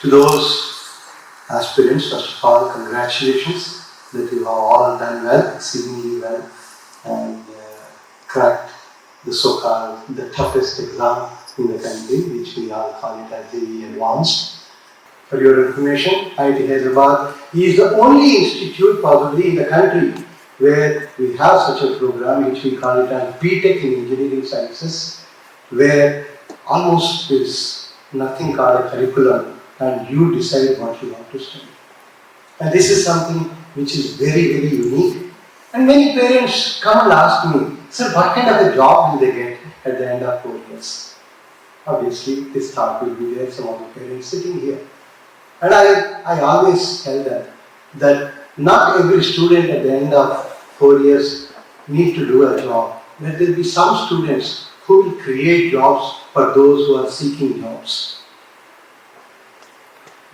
To those aspirants, first of all, congratulations that you have all done well, exceedingly well, and cracked the so-called the toughest exam in the country, which we all call it as JEE Advanced. For your information, IIT Hyderabad is the only institute probably in the country where we have such a program, which we call it as B.Tech in Engineering Sciences, where almost there is nothing called a curriculum and you decide what you want to study. And this is something which is very, very unique. And many parents come and ask me, sir, what kind of a job will they get at the end of 4 years? Obviously, this thought will be there, some of the parents sitting here. And I always tell them that not every student at the end of 4 years need to do a job. There will be some students who will create jobs for those who are seeking jobs.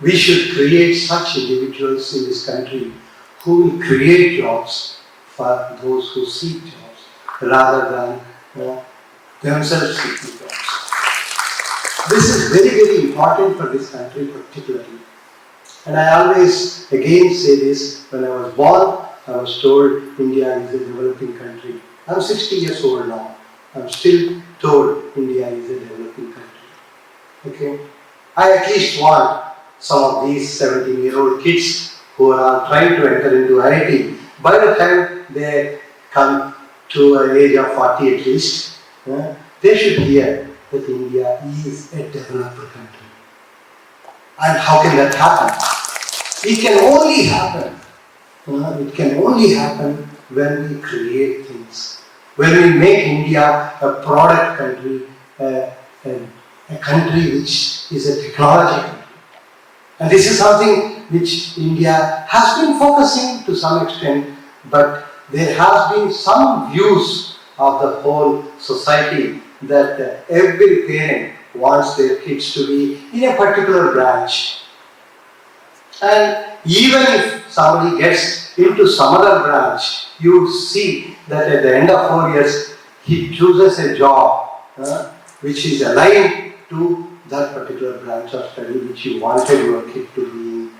We should create such individuals in this country who will create jobs for those who seek jobs rather than themselves seeking jobs. This is very, very important for this country particularly. And I always again say this, when I was born, I was told India is a developing country. I'm 60 years old now. I'm still told India is a developing country. Okay? I at least want some of these 17-year-old kids who are trying to enter into IIT, by the time they come to an age of 40 at least, they should hear that India is a developed country. And how can that happen? It can only happen. It can only happen when we create things. When we make India a product country, a country which is a technology country. And this is something which India has been focusing to some extent, but there has been some views of the whole society that every parent wants their kids to be in a particular branch. And even if somebody gets into some other branch, you would see that at the end of 4 years, he chooses a job which is aligned to that particular branch of study which you wanted your kid to be in.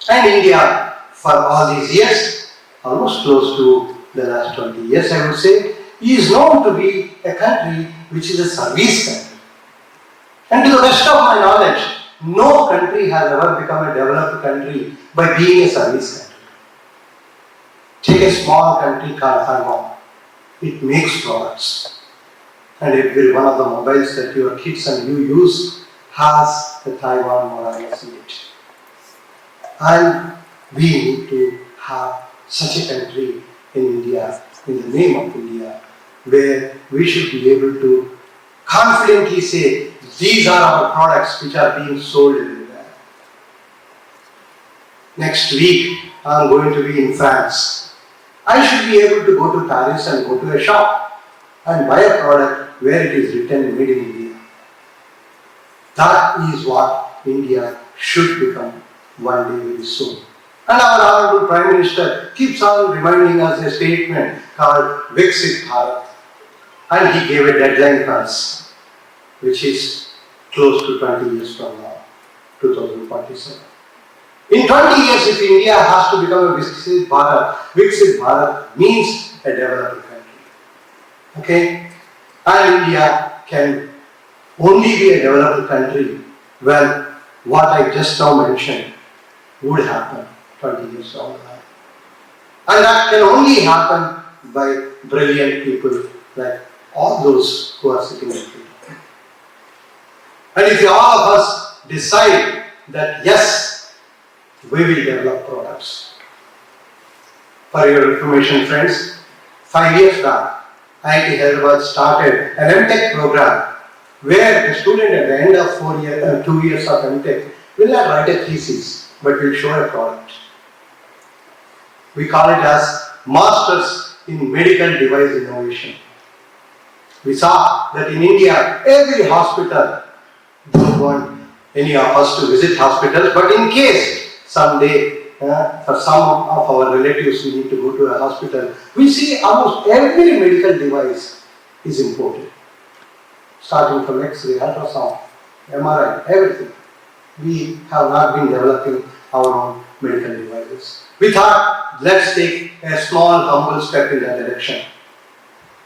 And India, for all these years, almost close to the last 20 years I would say, is known to be a country which is a service country. And to the best of my knowledge, no country has ever become a developed country by being a service country. Take a small country called Taiwan. It makes products. And every one of the mobiles that your kids and you use has the Taiwan mobile in it. And we need to have such a country in India, in the name of India, where we should be able to confidently say, these are our products which are being sold everywhere. Next week, I am going to be in France. I should be able to go to Paris and go to a shop and buy a product where it is written made in India. That is what India should become one day very soon. And our Honorable Prime Minister keeps on reminding us a statement called Viksit Bharat. And he gave a deadline for us, which is close to 20 years from now, 2047. In 20 years, if India has to become a Viksit Bharat means a developed country. Okay? And India can only be a developed country when what I just now mentioned would happen 20 years down the line. And that can only happen by brilliant people like all those who are sitting here. And if all of us decide that yes, we will develop products. For your information friends, 5 years back, IIT Hyderabad started an MTech program where the student at the end of 2 years of MTech will not write a thesis but will show a product. We call it as Masters in Medical Device Innovation. We saw that in India, every hospital, don't want any of us to visit hospitals, but in case someday for some of our relatives we need to go to a hospital, we see almost every medical device is imported. Starting from X-ray, ultrasound, MRI, everything. we have not been developing our own medical devices. We thought, let's take a small, humble step in that direction.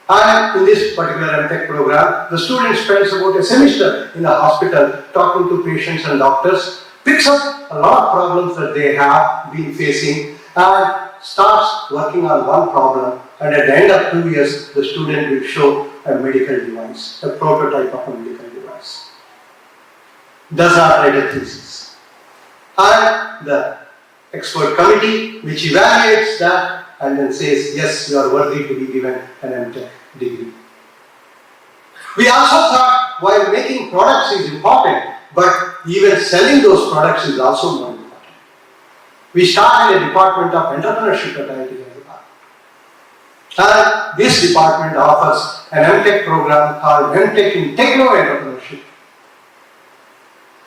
And in this particular MTech program, the student spends about a semester in a hospital talking to patients and doctors, picks up a lot of problems that they have been facing, and starts working on one problem, and at the end of 2 years, the student will show a medical device, a prototype of a medical device. Does not write a thesis. And the expert committee, which evaluates that and then says, yes, you are worthy to be given an MTech degree. We also thought, while making products is important, but even selling those products is also more important. We started a department of entrepreneurship at IIT Hyderabad. And this department offers an MTech program called MTech in Techno-Entrepreneurship.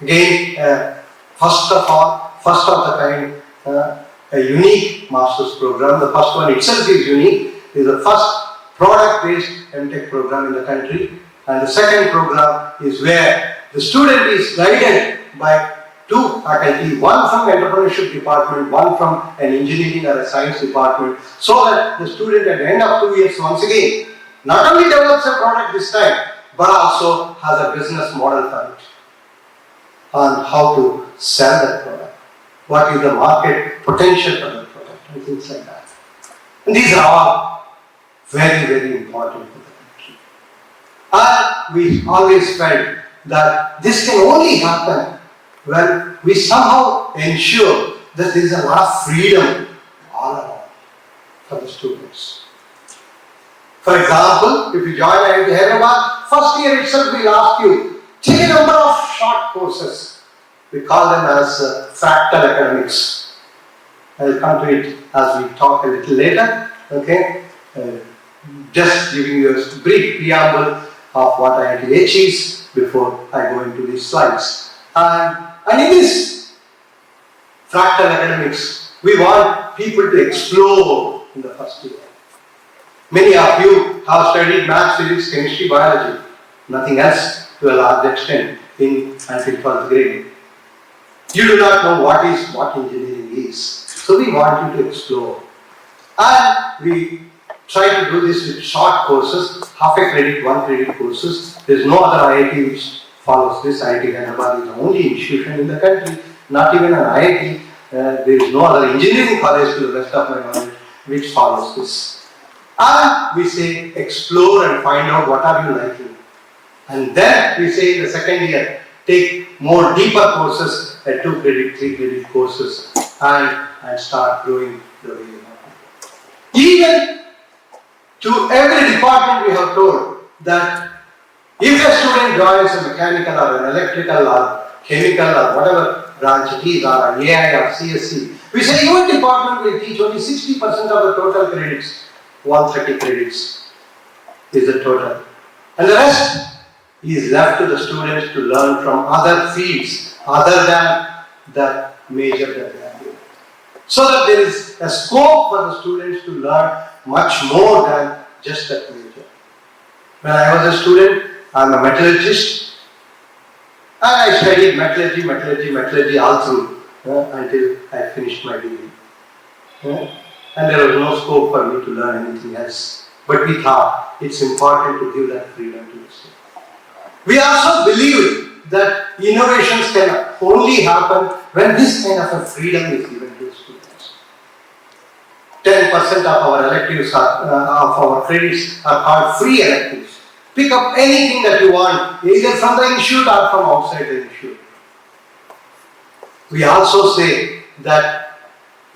Again, first of the kind, a unique master's program. The first one itself is unique. It is the first product-based MTech program in the country. And the second program is where the student is guided by two faculty, one from entrepreneurship department, one from an engineering or a science department, so that the student at the end of 2 years once again not only develops a product this time, but also has a business model for it, on how to sell that product, what is the market potential for that product, and things like that. And these are all very, very important for the country. And we always felt that this can only happen when we somehow ensure that there is a lot of freedom all around for the students. For example, if you join IIT Hyderabad, first year itself we'll ask you, take a number of short courses. We call them as Fractal academics. I'll come to it as we talk a little later. Okay? Just giving you a brief preamble of what IITH is before I go into these slides. And in this Fractal academics, we want people to explore in the first year. Many of you have studied maths, physics, chemistry, biology, nothing else to a large extent until 12th grade. You do not know what engineering is. So we want you to explore. And we try to do this with short courses, half a credit, 1 credit courses. There is no other IIT which follows this. IIT Hyderabad is the only institution in the country, not even an IIT. There is no other engineering college to the best of my knowledge which follows this. And we say explore and find out what are you liking. And then we say in the second year, take more deeper courses, 2 credit, 3 credit courses, and start growing the way you want. Even to every department we have told that if a student joins a mechanical or an electrical or chemical or whatever branch it is, or an AI or CSC, we say your department will teach only 60% of the total credits, 130 credits is the total. And the rest is left to the students to learn from other fields other than the major that they are doing. So that there is a scope for the students to learn much more than just that major. When I was a student, I am a metallurgist, and I studied metallurgy all through until I finished my degree. And there was no scope for me to learn anything else. But we thought it's important to give that freedom to the students. We also believe that innovations can only happen when this kind of a freedom is given to the students. 10% of our electives of our credits are called free electives. Pick up anything that you want, either from the institute or from outside the institute. We also say that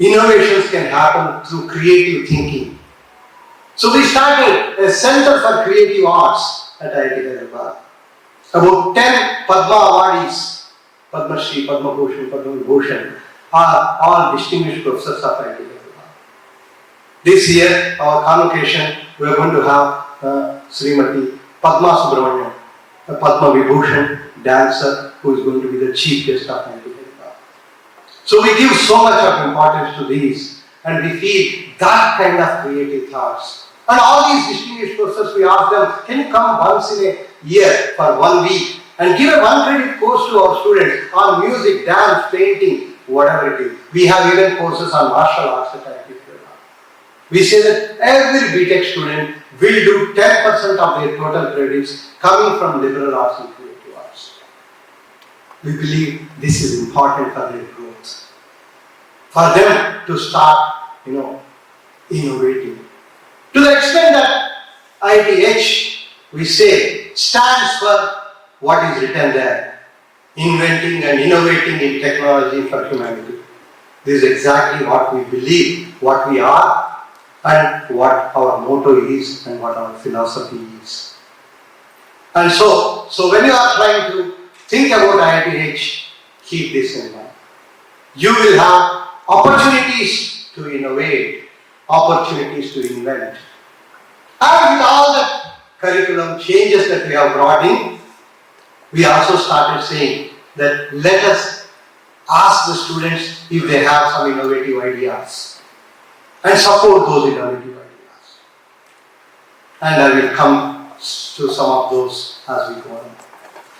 innovations can happen through creative thinking. So we started a Center for Creative Arts at IIT Hyderabad. About 10 Padma awardees, Padma Shri, Padma Bhushan, Padma Vibhushan, are all distinguished professors of IIT Hyderabad. This year, our convocation, we are going to have Srimati Padma Subramanian, a Padma Vibhushan dancer who is going to be the chief guest of IIT Hyderabad. So we give so much of importance to these, and we feel that kind of creative thoughts. And all these distinguished professors, we ask them, can you come once in a year for 1 week and give a 1 credit course to our students on music, dance, painting, whatever it is. We have even courses on martial arts at IIT Hyderabad. We say that every B.Tech student will do 10% of their total credits coming from liberal arts and creative arts. We believe this is important for their growth. For them to start, innovating. To the extent that IITH, we say, stands for what is written there. Inventing and innovating in technology for humanity. This is exactly what we believe, what we are, and what our motto is, and what our philosophy is. And so when you are trying to think about IITH, keep this in mind. You will have opportunities to innovate, opportunities to invent. And with all the curriculum changes that we have brought in, we also started saying that let us ask the students if they have some innovative ideas and support those innovative ideas. And I will come to some of those as we go on.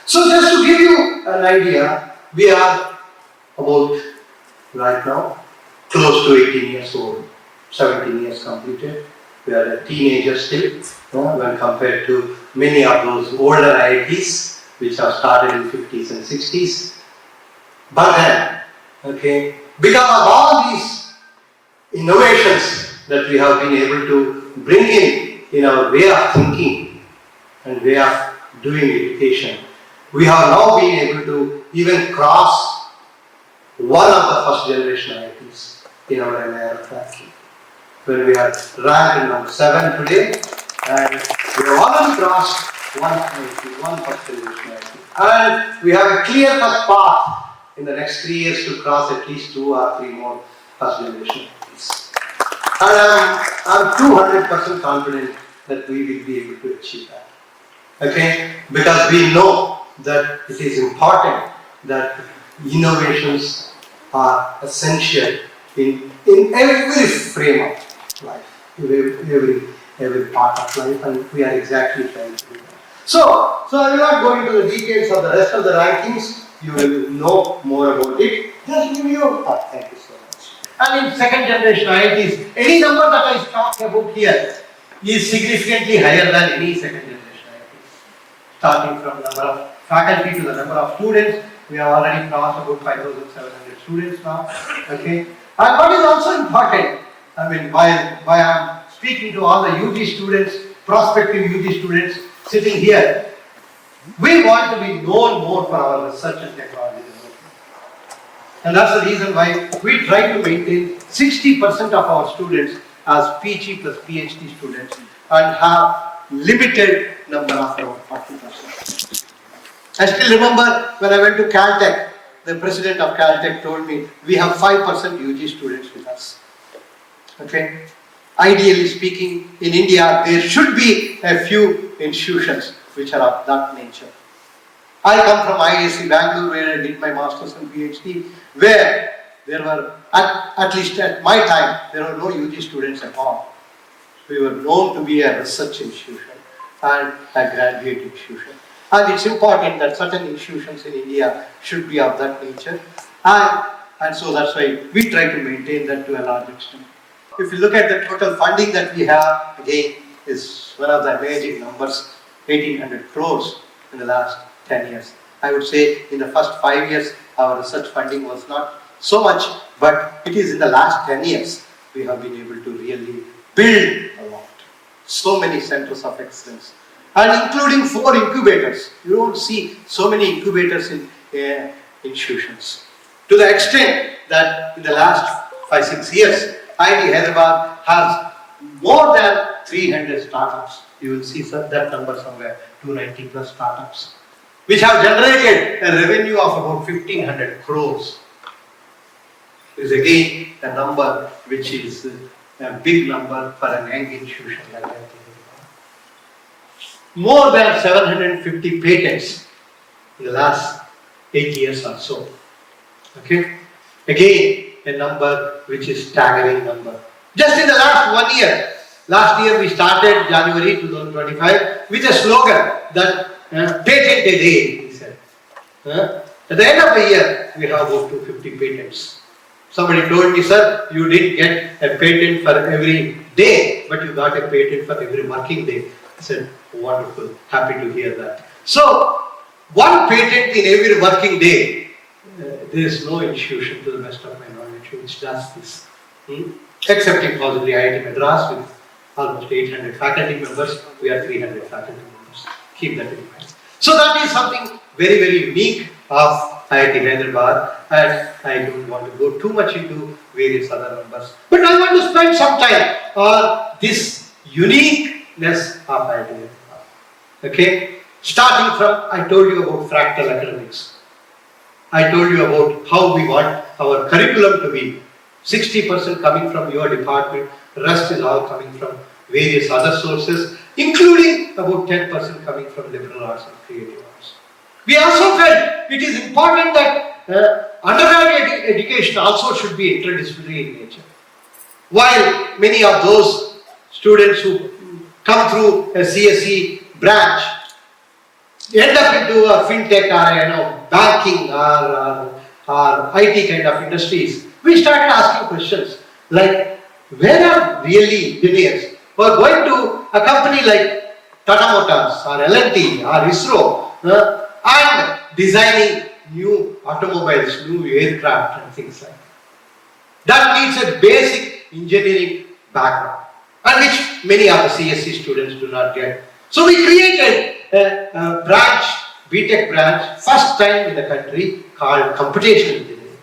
So just to give you an idea, we are about, right now, close to 18 years old, 17 years completed. We are a teenager still, when compared to many of those older IITs, which have started in 50s and 60s. But then, because of all these innovations that we have been able to bring in our way of thinking and way of doing education, we have now been able to even cross one of the first generation IITs in our NIR ranking. When we are ranked number 7 today, and we have already crossed one first generation IIT. And we have a clear-cut path in the next 3 years to cross at least 2 or 3 more first generation IITs. And I'm 200% confident that we will be able to achieve that. Because we know that it is important that innovations are essential in every frame of life, every part of life, and we are exactly trying to do that. So I will not go into the details of the rest of the rankings. You will know more about it. Just give you. Thank you so much. And in second generation IITs, any number that I talk about here is significantly higher than any second generation IIT. Starting from the number of faculty to the number of students, we have already crossed about 5,700 students now. And what is also important, while I am speaking to all the UG students, prospective UG students sitting here, we want to be known more for our research and technology development. And that's the reason why we try to maintain 60% of our students as PG plus PhD students and have limited number of around 40%. I still remember when I went to Caltech, the president of Caltech told me we have 5% UG students with us. Ideally speaking, in India, there should be a few institutions which are of that nature. I come from IISc Bangalore, where I did my master's and PhD, where there were, at least at my time, there were no UG students at all. We were known to be a research institution and a graduate institution. And it's important that certain institutions in India should be of that nature. And so that's why we try to maintain that to a large extent. If you look at the total funding that we have, again, is one of the amazing numbers, 1,800 crores in the last 10 years. I would say in the first 5 years, our research funding was not so much, but it is in the last 10 years, we have been able to really build a lot. So many centers of excellence. And including 4 incubators. You don't see so many incubators in institutions. To the extent that in the last 5-6 years, IIT Hyderabad has more than 300 startups. You will see that number somewhere, 290 plus startups, which have generated a revenue of about 1,500 crores. Is again a number which is a big number for an young institution like IIT Hyderabad. More than 750 patents in the last 8 years or so. Again, a number which is staggering number. Just in the last 1 year, last year we started January 2025 with a slogan that patent a day, he said. At the end of the year, we have about 250 patents. Somebody told me, sir, you didn't get a patent for every day, but you got a patent for every working day. I said, wonderful, happy to hear that. So, one patent in every working day, there is no institution to the best of my knowledge which does this. Excepting possibly IIT Madras with almost 800 faculty members, we are 300 faculty members. Keep that in mind. So that is something very, very unique of IIT Hyderabad, and I don't want to go too much into various other numbers. But I want to spend some time on this uniqueness of IIT Hyderabad. Okay? Starting from, I told you about Fractal academics. I told you about how we want our curriculum to be. 60% coming from your department, the rest is all coming from various other sources, including about 10% coming from liberal arts and creative arts. We also felt it is important that undergraduate education also should be interdisciplinary in nature. While many of those students who come through a CSE branch end up into a fintech or banking or IT kind of industries, we started asking questions like, where are really engineers who are going to a company like Tata Motors or L&T or ISRO and designing new automobiles, new aircraft and things like that. That needs a basic engineering background, and which many of the CSE students do not get. So we created a branch, B.Tech branch, first time in the country, called Computational engineering.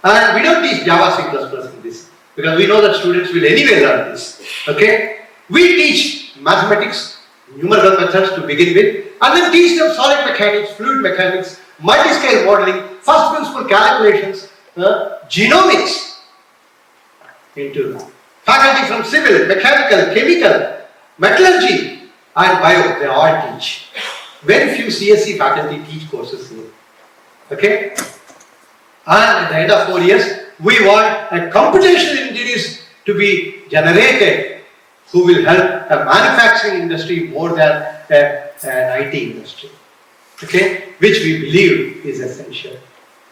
And we don't teach Java, C++ in this, because we know that students will anyway learn this. Okay? We teach mathematics, numerical methods to begin with, and then teach them solid mechanics, fluid mechanics, multi-scale modeling, first principle calculations, genomics, into faculty from civil, mechanical, chemical, metallurgy, and bio, they all teach. Very few CSE faculty teach courses here. Okay? And at the end of 4 years, we want a computational engineers to be generated who will help a manufacturing industry more than an IT industry. Okay? Which we believe is essential.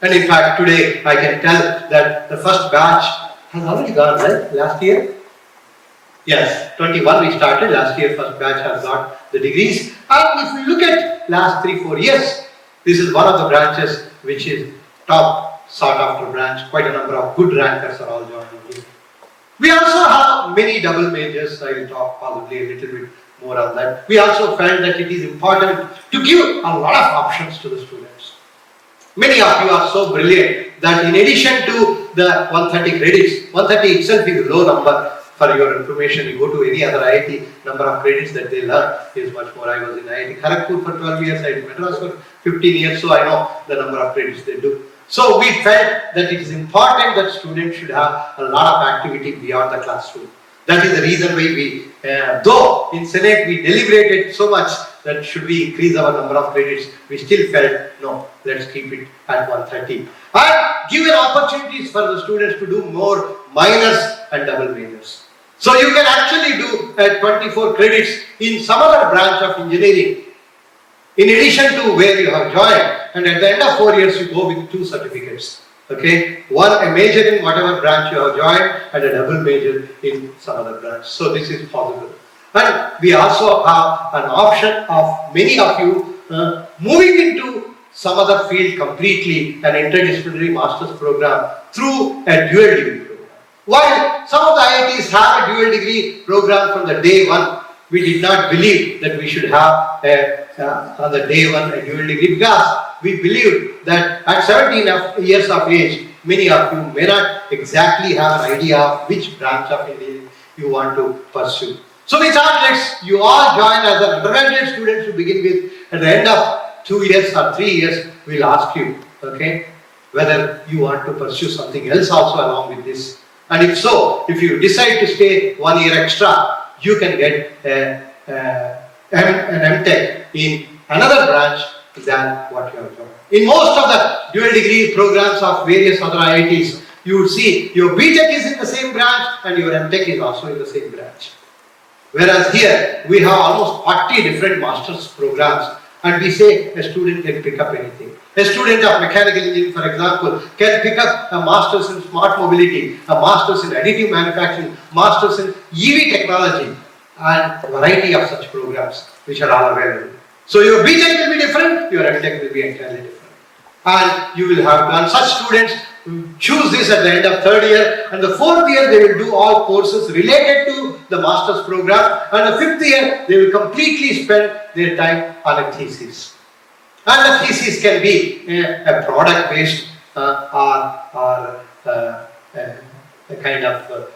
And in fact, today I can tell that the first batch has already gone, right? Last year? Yes, 21 we started. Last year, first batch has got the degrees. And if we look at last 3-4 years, this is one of the branches which is top sought after branch. Quite a number of good rankers are all joining here. We also have many double majors. I will talk probably a little bit more on that. We also felt that it is important to give a lot of options to the students. Many of you are so brilliant that in addition to the 130 credits, 130 itself is a low number. For your information, you go to any other IIT, number of credits that they learn is much more. I was in IIT Kharagpur for 12 years, I did Madras for 15 years, so I know the number of credits they do. So we felt that it is important that students should have a lot of activity beyond the classroom. That is the reason why we, though in Senate we deliberated so much that should we increase our number of credits, we still felt, no, let's keep it at 130. And given opportunities for the students to do more minors and double majors. So you can actually do 24 credits in some other branch of engineering in addition to where you have joined, and at the end of 4 years you go with 2 certificates. Okay, one a major in whatever branch you have joined and a double major in some other branch. So this is possible. And we also have an option of many of you moving into some other field completely, an interdisciplinary master's program through a dual degree program. While some of the IITs have a dual degree program from the day one, we did not believe that we should have on the day one a dual degree, because we believed that at 17 years of age, many of you may not exactly have an idea of which branch of engineering you want to pursue. So we thought, you all join as an undergraduate student to begin with. At the end of 2 years or 3 years, we'll ask you, okay, whether you want to pursue something else also along with this. And if so, if you decide to stay 1 year extra, you can get an MTech in another branch than what you have joined. In most of the dual degree programs of various other IITs, you would see your B.Tech is in the same branch and your MTech is also in the same branch. Whereas here, we have almost 40 different master's programs And we say a student can pick up anything. A student of mechanical engineering, for example, can pick up a master's in smart mobility, a master's in additive manufacturing, master's in EV technology, and a variety of such programs which are all available. So your B.Tech will be different, your MTech will be entirely different. And you will have done such students who choose this at the end of third year, and the fourth year they will do all courses related to the master's program, and the fifth year they will completely spend their time on a thesis. And the thesis can be a product based or a kind of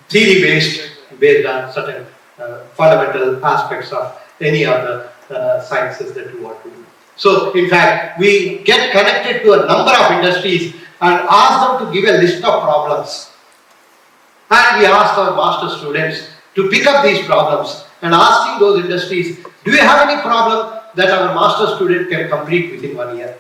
theory based on certain fundamental aspects of any of the sciences that you want to do. So, in fact, we get connected to a number of industries and ask them to give a list of problems. And we ask our master students to pick up these problems and asking those industries, do you have any problem that our master student can complete within 1 year?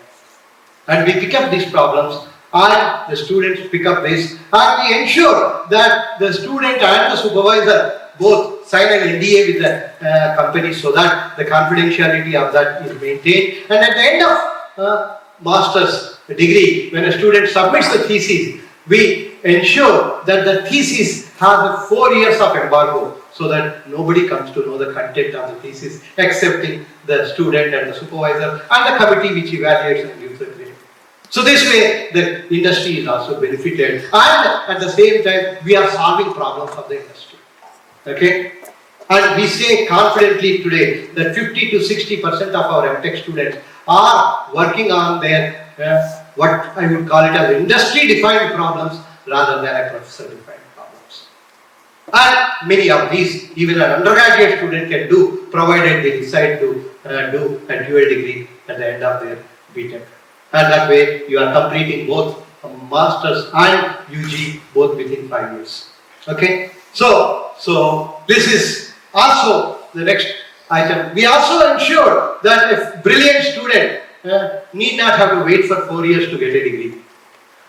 And we pick up these problems and the students pick up this, and we ensure that the student and the supervisor both sign an NDA with the company so that the confidentiality of that is maintained. And at the end of master's degree, when a student submits the thesis, we ensure that the thesis has 4 years of embargo so that nobody comes to know the content of the thesis excepting the student and the supervisor and the committee which evaluates and gives the grade. So this way the industry is also benefited, and at the same time we are solving problems of the industry. Okay? And we say confidently today that 50 to 60% of our MTech students are working on their what I would call it as industry-defined problems rather than a professor-defined problems. And many of these even an undergraduate student can do, provided they decide to do a dual degree at the end of their B.Tech. And that way you are completing both masters and UG both within 5 years. Okay? So this is also the next item. We also ensure that a brilliant student need not have to wait for 4 years to get a degree.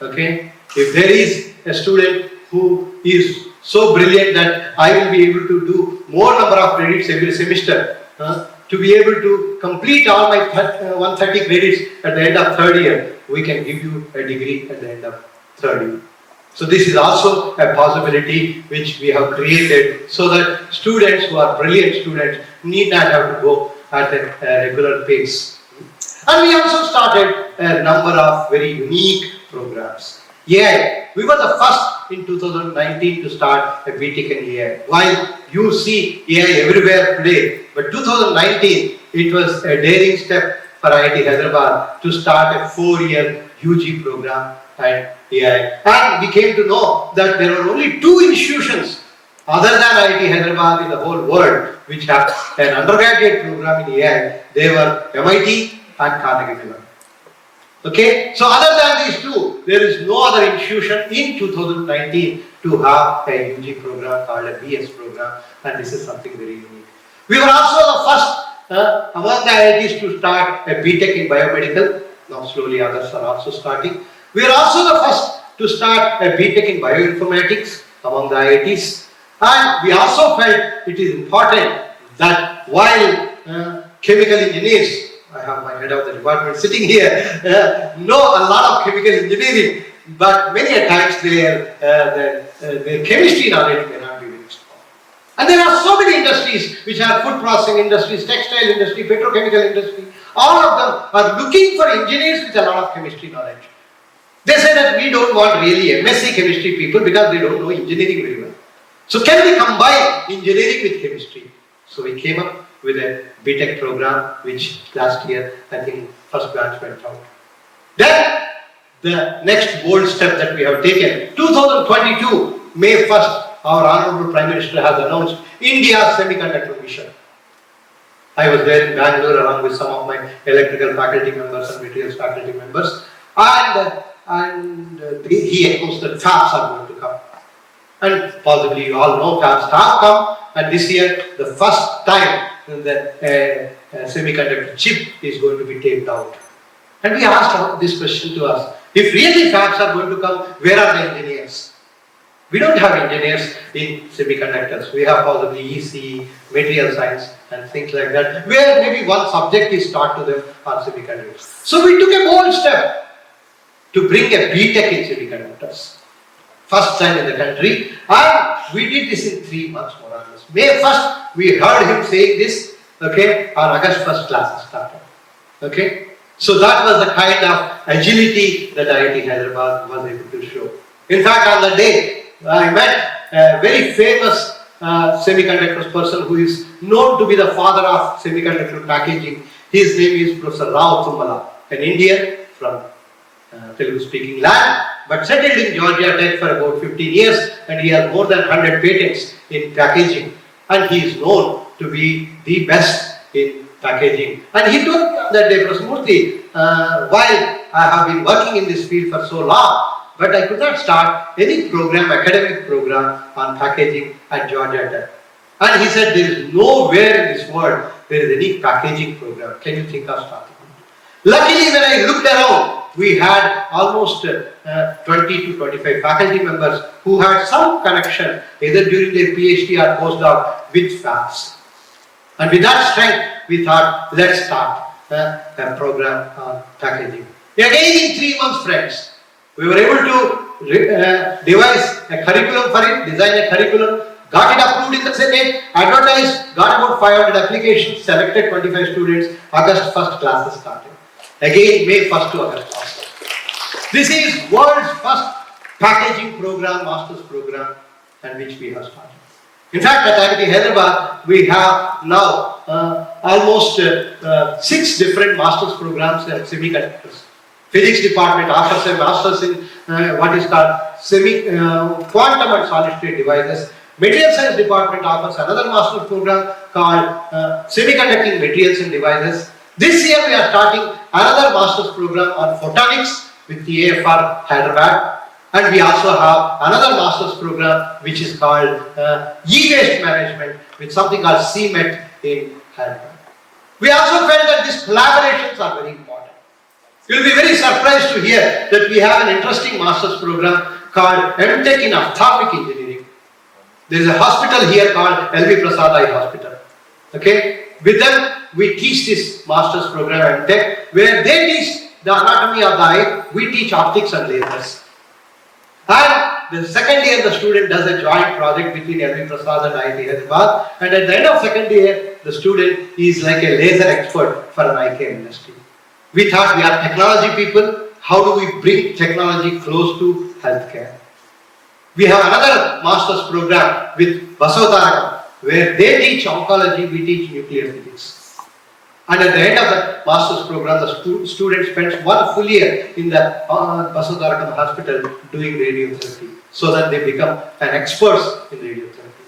Okay? If there is a student who is so brilliant that I will be able to do more number of credits every semester, to be able to complete all my 130 credits at the end of third year, we can give you a degree at the end of third year. So this is also a possibility which we have created so that students who are brilliant students need not have to go at a regular pace. And we also started a number of very unique programs. AI, we were the first in 2019 to start a B.Tech and AI. While you see AI everywhere today, but 2019 it was a daring step for IIT Hyderabad to start a 4-year UG program and AI. And we came to know that there are only 2 institutions other than IIT Hyderabad in the whole world which have an undergraduate program in AI. They were MIT and Kandi. Okay, so other than these 2, there is no other institution in 2019 to have a UG program called a BS program, and this is something very unique. We were also the first among the IITs to start a B.Tech in biomedical. Now slowly others are also starting. We are also the first to start a B.Tech in bioinformatics among the IITs, and we also felt it is important that while chemical engineers, I have my head of the department sitting here, know a lot of chemical engineering, but many a times their chemistry knowledge may not be very strong. And there are so many industries which are food processing industries, textile industry, petrochemical industry. All of them are looking for engineers with a lot of chemistry knowledge. They say that we don't want really MSc chemistry people because they don't know engineering very well. So can we combine engineering with chemistry? So we came up with a B.Tech program which last year I think first batch went out. Then the next bold step that we have taken, 2022 May 1st, our Honorable Prime Minister has announced India's Semiconductor mission. I was there in Bangalore along with some of my electrical faculty members and materials faculty members, and he announced that fabs are going to come. And possibly you all know fabs have come, and this year the first time the semiconductor chip is going to be taped out. And we asked this question to us, if really fabs are going to come, where are the engineers? We don't have engineers in semiconductors. We have possibly EC, material science and things like that, where maybe one subject is taught to them on semiconductors. So we took a bold step to bring a B.Tech in semiconductors. First time in the country, and we did this in 3 months more or less. May 1st, we heard him saying this, okay, on August 1st classes started. Okay, so that was the kind of agility that IIT Hyderabad was able to show. In fact, on the day, I met a very famous semiconductor person who is known to be the father of semiconductor packaging. His name is Professor Rao Tummala, an Indian from Telugu speaking land, but settled in Georgia Tech for about 15 years, and he has more than 100 patents in packaging, and he is known to be the best in packaging. And he told me that day, Professor Murthy, while I have been working in this field for so long, but I could not start any program, academic program on packaging at Georgia Tech. And he said, there is nowhere in this world there is any packaging program. Can you think of starting? Luckily, when I looked around, we had almost 20 to 25 faculty members who had some connection either during their PhD or postdoc with fabs. And with that strength, we thought, let's start a program on packaging. Again, in 3 months, friends, we were able to devise a curriculum for it, design a curriculum, got it approved in the Senate, advertised, got about 500 applications, selected 25 students, August 1st classes started. Again, May 1st to August 1st. This is world's first packaging program, master's program, and which we have started. In fact, at IIT Hyderabad, we have now almost 6 different master's programs in semiconductors. Physics department offers a master's in what is called quantum and solid state devices. Material science department offers another master's program called semiconducting materials and devices. This year we are starting another master's program on photonics with the AFR Hyderabad. And we also have another master's program which is called e-waste management with something called CMET in Hyderabad. We also felt that these collaborations are very important. You will be very surprised to hear that we have an interesting master's program called MTech in Atomic Engineering. There is a hospital here called LV Prasad Eye Hospital. Okay? With them, we teach this master's program MTech, where they teach the anatomy of the eye, we teach optics and lasers. And the second year, the student does a joint project between LV Prasad and IIT Hyderabad, and at the end of second year, the student is like a laser expert for an eye care industry. We thought we are technology people, how do we bring technology close to healthcare? We have another master's program with Basavatarakam, where they teach oncology, we teach nuclear physics. And at the end of the master's program, the student spends 1 full year in the Basavatarakam hospital doing radiotherapy, so that they become an expert in radiotherapy.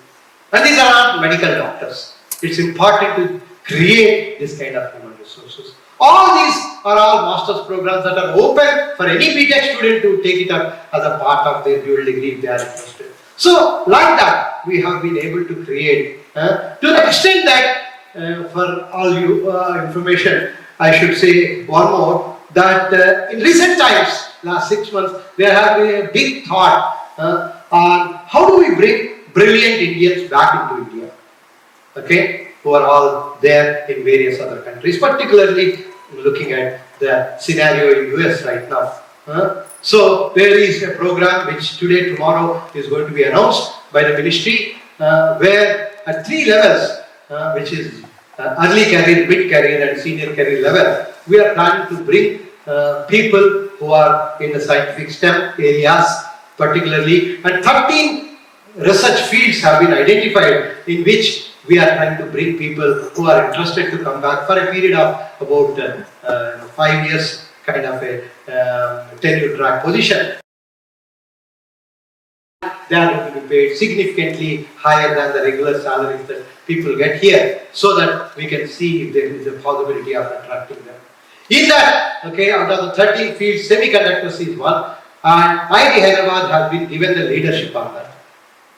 And these are not medical doctors. It's important to create this kind of human resources. All these are all master's programs that are open for any B.Tech student to take it up as a part of their dual degree if they are interested. So, like that, we have been able to create, to the extent that, for all you information, I should say one more, that in recent times, last 6 months, there has been a big thought on how do we bring brilliant Indians back into India, okay, who are all there in various other countries, particularly looking at the scenario in US right now. So there is a program which today, tomorrow is going to be announced by the ministry, where at 3 levels, which is early career, mid career and senior career level, we are planning to bring people who are in the scientific STEM areas particularly, and 13 research fields have been identified in which we are trying to bring people who are interested to come back for a period of about 5 years, kind of a tenure track position. They are going to be paid significantly higher than the regular salaries that people get here, so that we can see if there is a possibility of attracting them. In that, okay, out of the 13 fields, semiconductors is one, and IIT Hyderabad has been given the leadership on that.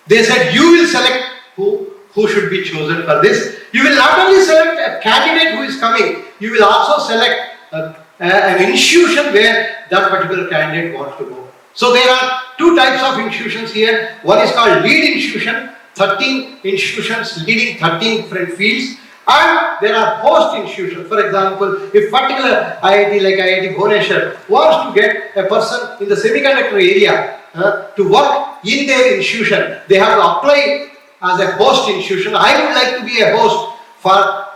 They said, you will select who should be chosen for this. You will not only select a candidate who is coming, you will also select an institution where that particular candidate wants to go. So there are two types of institutions here. One is called lead institution, 13 institutions leading 13 different fields. And there are host institutions. For example, if particular IIT like IIT Bhubaneswar wants to get a person in the semiconductor area to work in their institution, they have to apply as a host institution. I would like to be a host for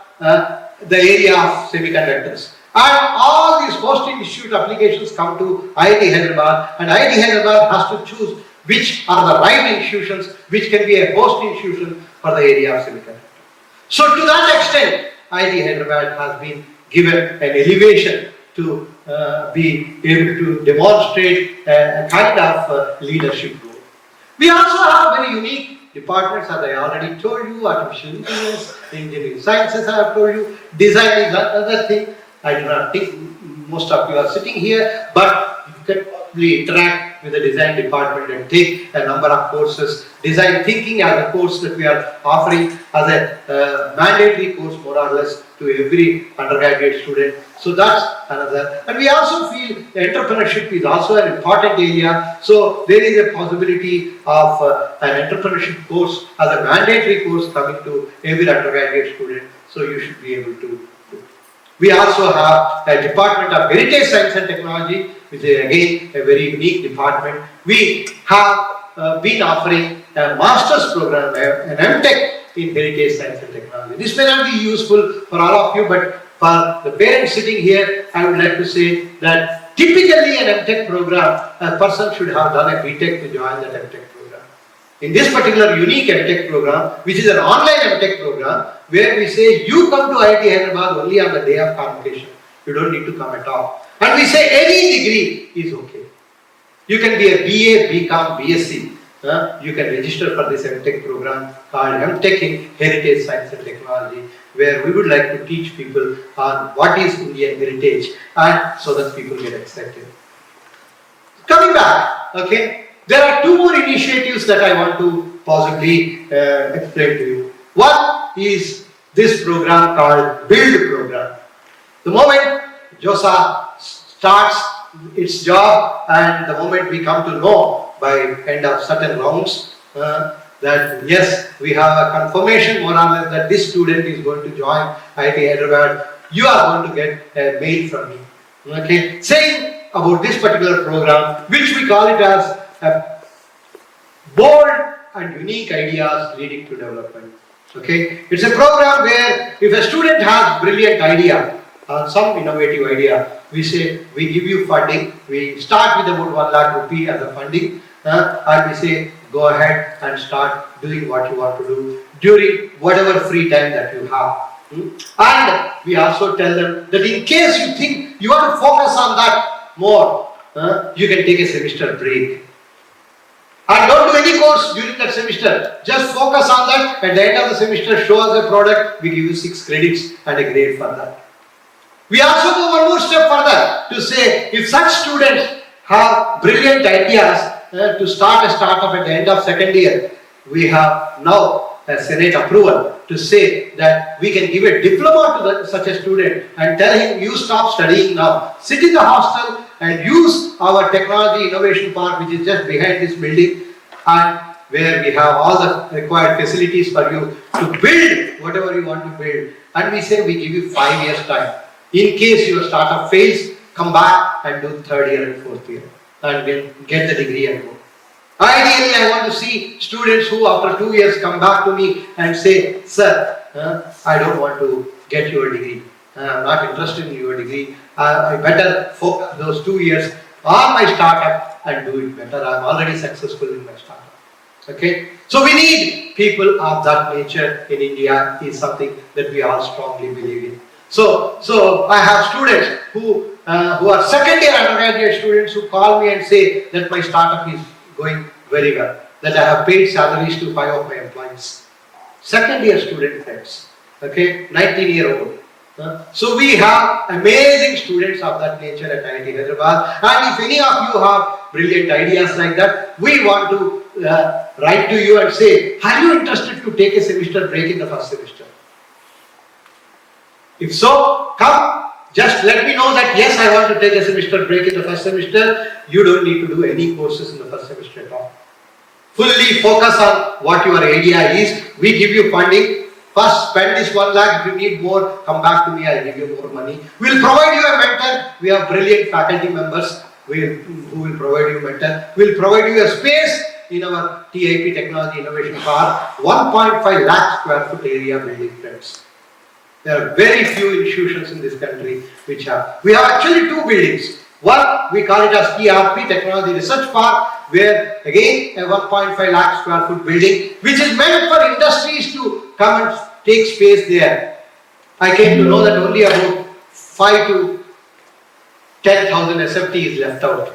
the area of semiconductors. And all these host institute applications come to IIT Hyderabad, and IIT Hyderabad has to choose which are the right institutions, which can be a host institution for the area of semiconductor. So to that extent, IIT Hyderabad has been given an elevation to be able to demonstrate a kind of leadership role. We also have very unique departments, as I already told you, artificial intelligence, engineering sciences I have told you, design is another thing. I do not think most of you are sitting here, but you can probably interact with the design department and take a number of courses. Design thinking as a course that we are offering as a mandatory course more or less to every undergraduate student. So that's another. And we also feel entrepreneurship is also an important area. So there is a possibility of an entrepreneurship course as a mandatory course coming to every undergraduate student. So you should be able to do. We also have a Department of Heritage Science and Technology, which is again a very unique department. We have been offering a master's program, an MTech in Heritage Science and Technology. This may not be useful for all of you, but for the parents sitting here, I would like to say that typically an MTech program, a person should have done a B.Tech to join that MTech program. In this particular unique MTech program, which is an online MTech program, where we say you come to IIT Hyderabad only on the day of convocation. You don't need to come at all. And we say any degree is okay. You can be a BA, BCom, BSc. You can register for this MTech program called MTech in Heritage Science and Technology, where we would like to teach people on what is Indian heritage, and so that people get excited. Coming back, okay, there are two more initiatives that I want to possibly explain to you. One is this program called Build program. The moment JOSA starts its job, and the moment we come to know by end of certain rounds that yes, we have a confirmation more or less that this student is going to join IIT Hyderabad, you are going to get a mail from me, okay, saying about this particular program, which we call it as a bold and unique ideas leading to development. Okay, it's a program where if a student has brilliant idea, some innovative idea, we say we give you funding. We start with about 1 lakh rupee as a funding, and we say go ahead and start doing what you want to do during whatever free time that you have. And we also tell them that in case you think you want to focus on that more, you can take a semester break. And don't do any course during that semester. Just focus on that. At the end of the semester, show us a product. We give you 6 credits and a grade for that. We also go one more step further to say if such students have brilliant ideas to start a startup at the end of second year, we have now a Senate approval to say that we can give a diploma to such a student and tell him you stop studying now. Sit in the hostel and use our technology innovation park, which is just behind this building, and where we have all the required facilities for you to build whatever you want to build. And we say we give you 5 years time. In case your startup fails, come back and do 3rd year and 4th year and get the degree and go. Ideally, I want to see students who after 2 years come back to me and say, sir, I don't want to get your degree. I'm not interested in your degree. I better focus those 2 years on my startup and do it better. I'm already successful in my startup. Okay? So we need people of that nature in India is something that we all strongly believe in. So I have students who are second year undergraduate students who call me and say that my startup is going very well, that I have paid salaries to 5 of my employees. Second year student friends, okay, 19-year-old. So we have amazing students of that nature at IIT Hyderabad, and if any of you have brilliant ideas like that, we want to write to you and say, are you interested to take a semester break in the first semester? If so, come, Just let me know that yes, I want to take a semester break in the first semester. You don't need to do any courses in the first semester at all. Fully focus on what your idea is. We give you funding. First spend this 1 lakh. If you need more, come back to me, I'll give you more money. We'll provide you a mentor. We have brilliant faculty members who will provide you a mentor. We'll provide you a space in our TIP Technology Innovation Park, 1.5 lakh square foot area building, friends. There are very few institutions in this country which have. We have actually 2 buildings. One, we call it as ERP, Technology Research Park, where again a 1.5 lakh square foot building, which is meant for industries to come and take space there. I came to know that only about 5 to 10,000 SFT is left out.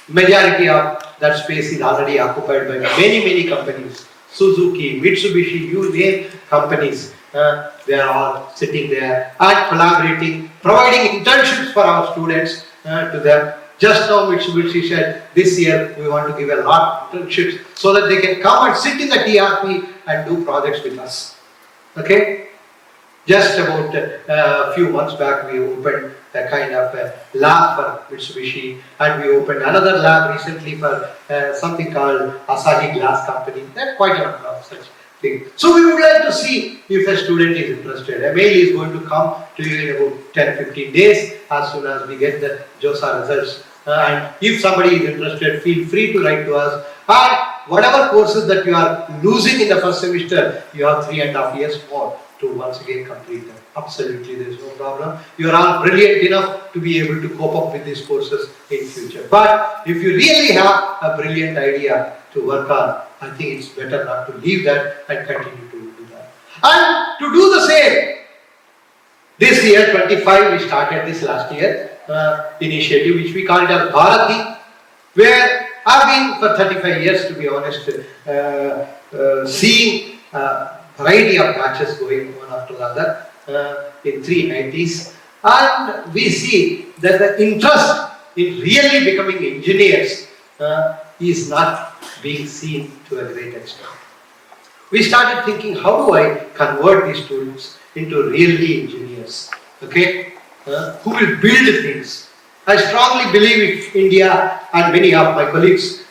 Majority of that space is already occupied by many companies. Suzuki, Mitsubishi, you name companies. They are all sitting there and collaborating, providing internships for our students to them. Just now Mitsubishi said this year we want to give a lot of internships so that they can come and sit in the TRP and do projects with us. Okay? Just about a few months back we opened a kind of a lab for Mitsubishi, and we opened another lab recently for something called Asahi Glass Company. There are quite a number of such things. So we would like to see if a student is interested. A mail is going to come to you in about 10-15 days as soon as we get the JOSA results. And if somebody is interested, feel free to write to us. And whatever courses that you are losing in the first semester, you have 3.5 years more to once again complete them. Absolutely, there is no problem. You are all brilliant enough to be able to cope up with these courses in future. But if you really have a brilliant idea to work on, I think it's better not to leave that and continue to do that. And to do the same, this year 25 we started this last year initiative which we call it as Bharat, where I've been for 35 years, to be honest, seeing variety of batches going one after the other in 3 IITs, and we see that the interest in really becoming engineers is not being seen to a great extent. We started thinking, how do I convert these students into really engineers, okay, who will build things. I strongly believe if India and many of my colleagues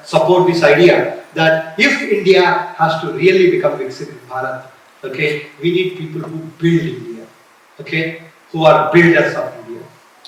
support this idea that if India has to really become Viksit in Bharat, okay, we need people who build India, okay, who are builders of India.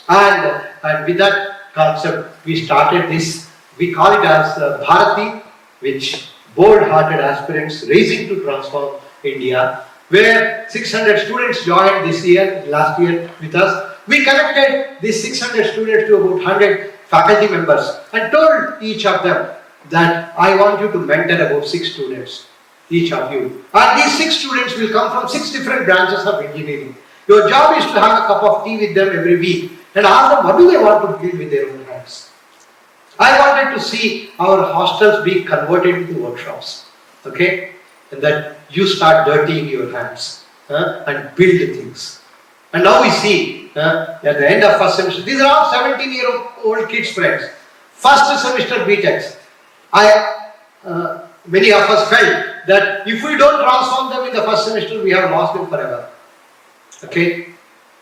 And with that concept, we started this, we call it as Bharati, which bold-hearted aspirants raising to transform India, where 600 students joined this year, last year with us. We connected these 600 students to about 100 faculty members and told each of them that I want you to mentor about 6 students, each of you. And these 6 students will come from 6 different branches of engineering. Your job is to have a cup of tea with them every week and ask them what do they want to build with their own hands. I wanted to see our hostels be converted into workshops, okay, and that you start dirtying your hands and build things. And now we see at the end of first semester, these are all 17-year-old kids, friends. First semester B.Techs. Many of us felt that if we don't transform them in the first semester, we have lost them forever. Okay,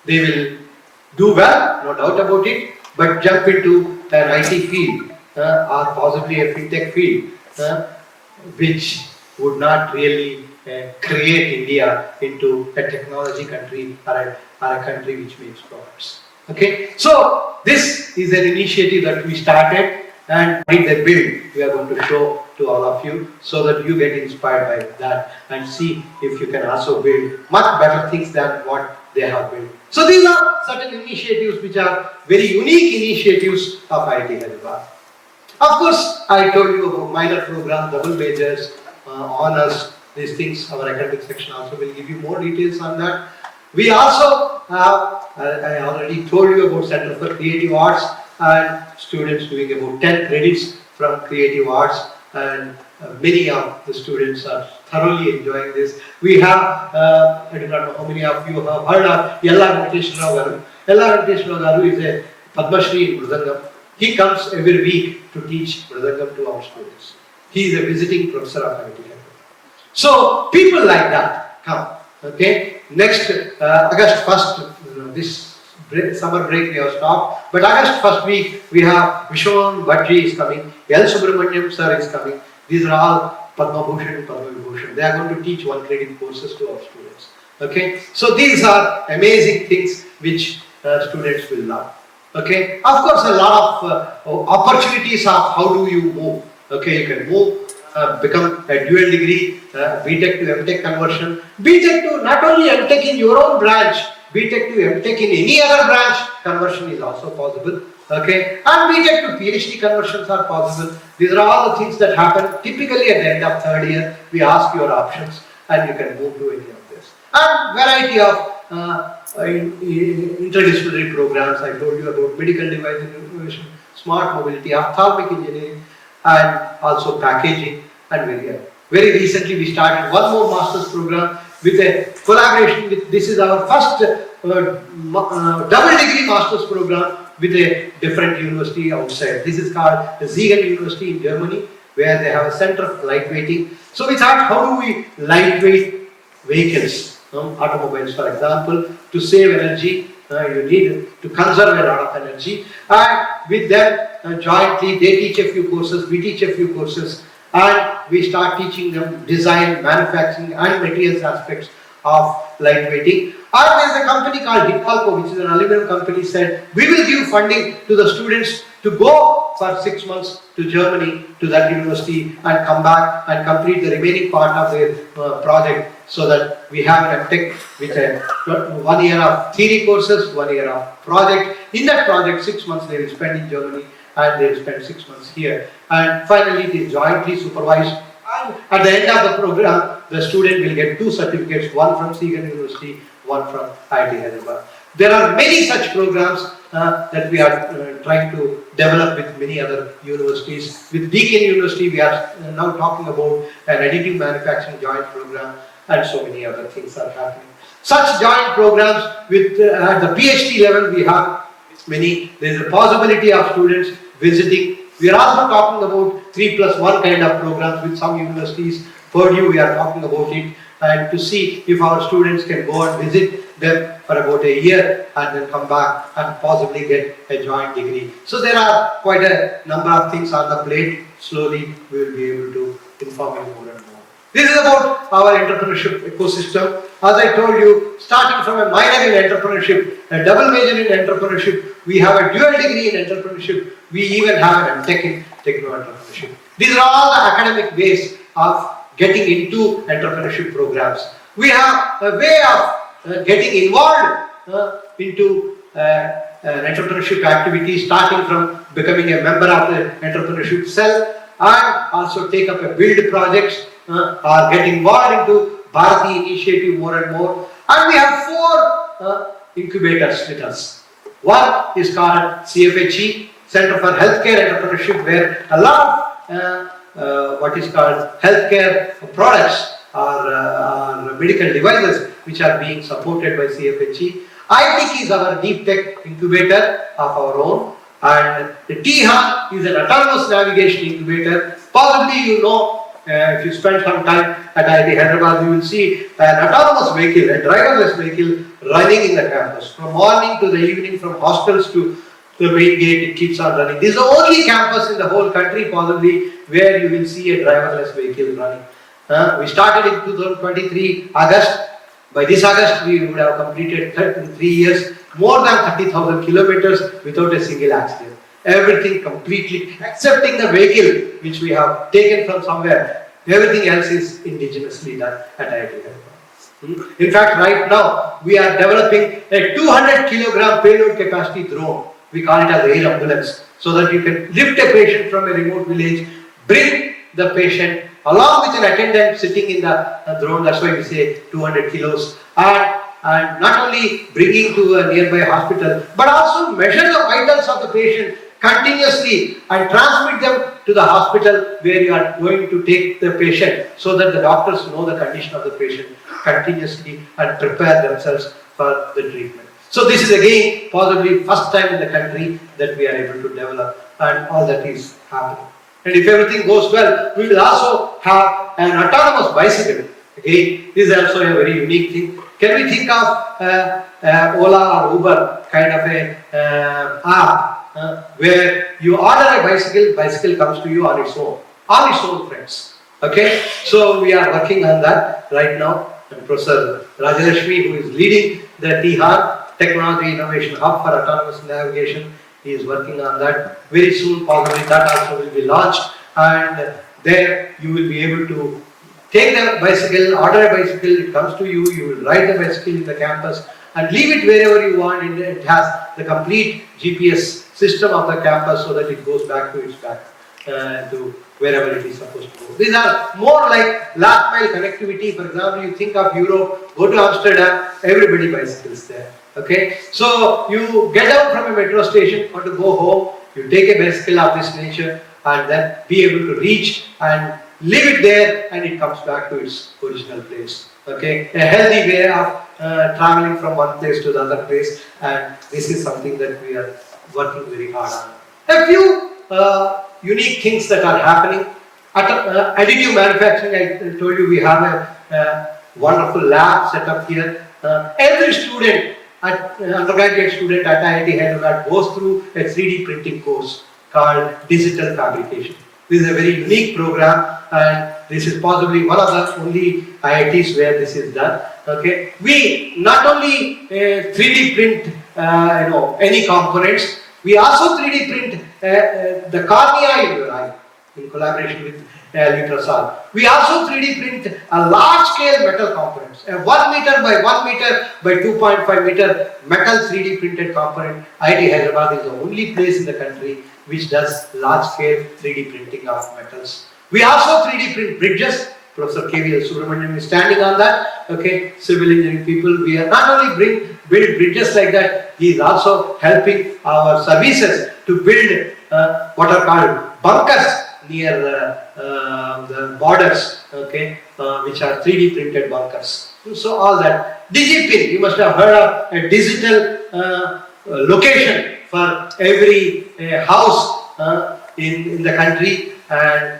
they will do well, no doubt about it, but jump into an IT field or possibly a fintech field, which would not really create India into a technology country or a country which makes products. Okay, so this is an initiative that we started, and in the build we are going to show to all of you so that you get inspired by that and see if you can also build much better things than what they have built. So these are certain initiatives which are very unique initiatives of IIT Hyderabad. Of course, I told you about minor programs, double majors, honors, these things. Our academic section also will give you more details on that. We also have, I already told you about Center for Creative Arts and students doing about 10 credits from Creative Arts, and many of the students are thoroughly enjoying this. We have, I do not know how many of you have heard of Yella Venkateswara Garu. Yella Venkateswara Garu is a Padma Shri in Mridangam. He comes every week to teach Mridangam to our students. He is a visiting professor of IIT Hyderabad. So people like that come. Okay. Next August 1st, this summer break we have stopped. But August first week we have Vishwan Bhaji is coming, L. Subramaniam sir is coming. These are all Padma Bhushan and Padma Vibhushan. They are going to teach 1 credit courses to our students. Okay, so these are amazing things which students will learn. Okay, of course a lot of opportunities of how do you move. Okay, you can move, become a dual degree, B.Tech to MTech conversion, B.Tech to not only MTech in your own branch, B.Tech to MTech in any other branch conversion is also possible. Okay, and B.Tech to PhD conversions are possible. These are all the things that happen typically at the end of third year. We ask your options and you can move to any of this. And variety of interdisciplinary programs. I told you about medical device innovation, smart mobility, ophthalmic engineering, and also packaging and very recently we started one more master's program with a collaboration with, this is our first double degree master's program with a different university outside. This is called the Siegen University in Germany, where they have a center of lightweighting. So we thought, how do we lightweight vehicles, automobiles for example, to save energy, you need to conserve a lot of energy, and with them jointly they teach a few courses, we teach a few courses, and we start teaching them design, manufacturing and materials aspects of lightweighting. And there is a company called Hipalco, which is an aluminum company, said we will give funding to the students to go for 6 months to Germany, to that university, and come back and complete the remaining part of their project, so that we have an MTech with a 1 year of theory courses, 1 year of project. In that project, 6 months they will spend in Germany and they will spend 6 months here. And finally it is jointly supervised. And at the end of the program, the student will get 2 certificates, one from Siegen University, one from IIT Hyderabad. There are many such programs that we are trying to develop with many other universities. With Deakin University, we are now talking about an additive manufacturing joint program, and so many other things are happening. Such joint programs with at the PhD level, we have many. There is a possibility of students visiting. We are also talking about 3+1 kind of programs with some universities. Purdue, we are talking about it, and to see if our students can go and visit them for about a year and then come back and possibly get a joint degree. So there are quite a number of things on the plate. Slowly we will be able to inform you more and more. This is about our entrepreneurship ecosystem. As I told you, starting from a minor in entrepreneurship, a double major in entrepreneurship, we have a dual degree in entrepreneurship, we even have an MTech in techno-entrepreneurship. These are all the academic ways of getting into entrepreneurship programs. We have a way of getting involved into an entrepreneurship activity, starting from becoming a member of the entrepreneurship cell, and also take up a build projects, or get involved into Bharat initiative more and more. And we have 4 incubators with us. One is called CFHE, Center for Healthcare Entrepreneurship, where a lot of what is called healthcare products or medical devices which are being supported by CFHE. IITH is our deep tech incubator of our own, and the THAN is an autonomous navigation incubator. Possibly you know, if you spend some time at IIT Hyderabad, you will see an autonomous vehicle, a driverless vehicle running in the campus. From morning to the evening, from hostels to the main gate, it keeps on running. This is the only campus in the whole country possibly where you will see a driverless vehicle running. We started in 2023 August. By this August, we would have completed 3 years, more than 30,000 kilometers without a single accident. Everything completely, excepting the vehicle which we have taken from somewhere, everything else is indigenously done at IIT Hyderabad. In fact, right now, we are developing a 200 kilogram payload capacity drone. We call it as air ambulance, so that you can lift a patient from a remote village, bring the patient along with an attendant sitting in the drone. That's why we say 200 kilos. And not only bringing to a nearby hospital, but also measure the vitals of the patient continuously and transmit them to the hospital where you are going to take the patient, so that the doctors know the condition of the patient continuously and prepare themselves for the treatment. So this is again possibly first time in the country that we are able to develop, and all that is happening. And if everything goes well, we will also have an autonomous bicycle. Again, this is also a very unique thing. Can we think of Ola or Uber kind of a app where you order a bicycle, bicycle comes to you on its own, friends. Okay, so we are working on that right now. And Professor Rajalakshmi, who is leading the TIHAR Technology Innovation Hub for Autonomous Navigation, he is working on that. Very soon, possibly that also will be launched, and there you will be able to take the bicycle, order a bicycle, it comes to you, you will ride the bicycle in the campus and leave it wherever you want. It has the complete GPS system of the campus so that it goes back to its back to wherever it is supposed to go. These are more like last mile connectivity. For example, you think of Europe, go to Amsterdam, everybody bicycles there. Okay, so you get out from a metro station, want to go home, you take a bicycle of this nature and then be able to reach and leave it there, and it comes back to its original place. Okay, a healthy way of traveling from one place to the other place, and this is something that we are working very hard on. A few unique things that are happening. Additive manufacturing, I told you we have a wonderful lab set up here. Every student, undergraduate student at IIT Hyderabad goes through a 3D printing course called digital fabrication. This is a very unique program, and this is possibly one of the only IITs where this is done. Okay, we not only 3D print any components, we also 3D print the cornea in your eye in collaboration with Prasad. We also 3D print a large scale metal components, a 1 meter by 1 meter by 2.5 meter metal 3D printed component. IIT Hyderabad is the only place in the country which does large scale 3D printing of metals. We also 3D print bridges. Professor K.V.L. Subramanian is standing on that. Okay, civil engineering people, we are not only build bridges like that, he is also helping our services to build what are called bunkers near the borders, okay, which are 3D printed bunkers. So all that. DigiPin, you must have heard of a digital location for every house in the country, and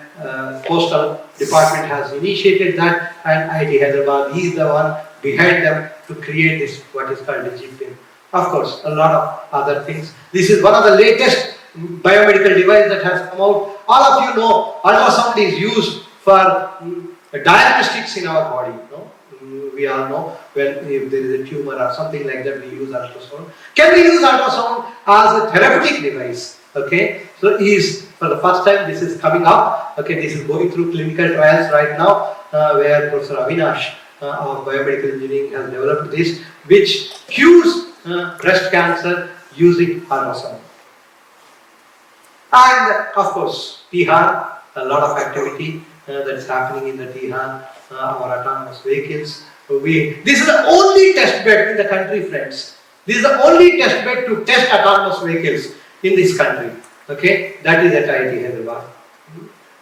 Postal Department has initiated that, and IIT Hyderabad is the one behind them to create this, what is called DigiPin. Of course, a lot of other things. This is one of the latest biomedical devices that has come out. All of you know ultrasound is used for diagnostics in our body. No? We all know when if there is a tumor or something like that, we use ultrasound. Can we use ultrasound as a therapeutic device? Okay, so for the first time this is coming up. Okay, this is going through clinical trials right now, where Professor Avinash of biomedical engineering has developed this, which cures breast cancer using ultrasound. And of course, TIHAR, a lot of activity that is happening in the TIHAR, our autonomous vehicles. This is the only test bed in the country, friends. This is the only test bed to test autonomous vehicles in this country. Okay, that is at IIT Hyderabad.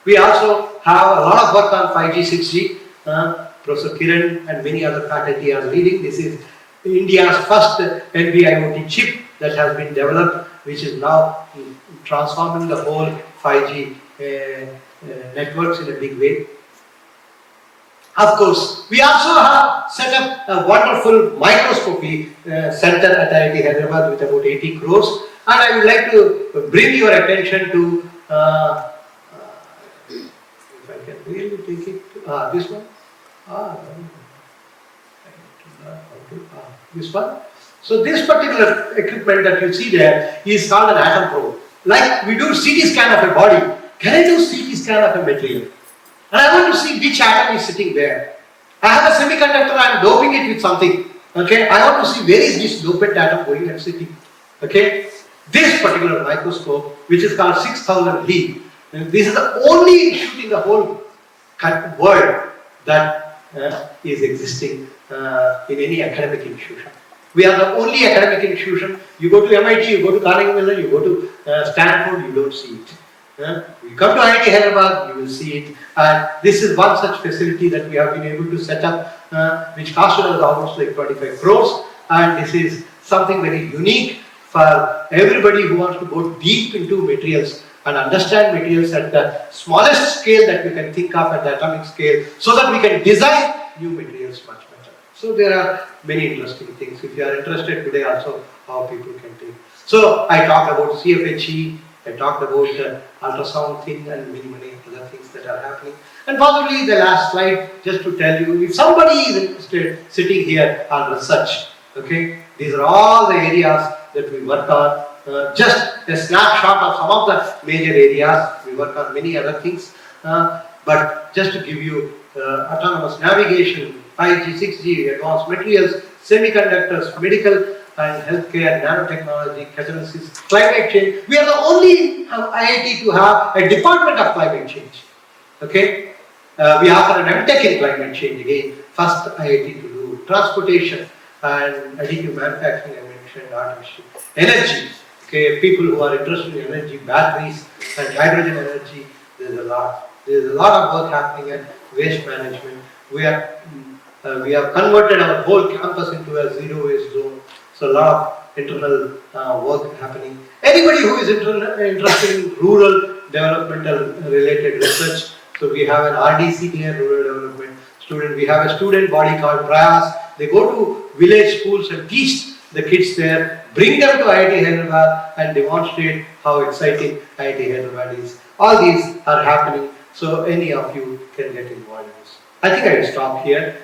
We also have a lot of work on 5G, 6G. Professor Kiran and many other faculty are leading. This is India's first NB-IoT chip that has been developed, which is now transforming the whole 5G networks in a big way. Of course, we also have set up a wonderful microscopy center at IIT Hyderabad with about 80 crores. And I would like to bring your attention to, if I can really take it, this one. This one. So this particular equipment that you see there is called an atom probe. Like we do CT scan of a body, can I do CT scan of a material? And I want to see which atom is sitting there. I have a semiconductor, I am doping it with something. Okay, I want to see where is this dopant atom going and sitting. Okay, this particular microscope, which is called 6000 Lee, this is the only institute in the whole world that is existing in any academic institution. We are the only academic institution. You go to MIT, you go to Carnegie Mellon, you go to Stanford, you don't see it. You come to IIT Hyderabad, you will see it. And this is one such facility that we have been able to set up, which costed us almost like 25 crores. And this is something very unique for everybody who wants to go deep into materials and understand materials at the smallest scale that we can think of, at the atomic scale, so that we can design new materials much better. So there are many interesting things. If you are interested today also, how people can take. So I talked about CFHE, I talked about ultrasound thing and many other things that are happening. And possibly the last slide, just to tell you, if somebody is interested sitting here on research, okay, these are all the areas that we work on. Just a snapshot of some of the major areas. We work on many other things. But just to give you autonomous navigation, 5G, 6G, advanced materials, semiconductors, medical and healthcare, nanotechnology, catalysis, climate change. We are the only IIT to have a department of climate change. Okay, we offer an MTech in climate change again. First IIT to do transportation and additive manufacturing. I mentioned artificial energy. Okay, people who are interested in energy, batteries and hydrogen energy. There's a lot. There's a lot of work happening at waste management. We have converted our whole campus into a zero waste zone. So a lot of internal work happening. Anybody who is interested in rural developmental related research, so we have an RDC there, rural development student. We have a student body called Prayas. They go to village schools and teach the kids there, bring them to IIT Hyderabad and demonstrate how exciting IIT Hyderabad is. All these are happening. So any of you can get involved in this. I think I will stop here.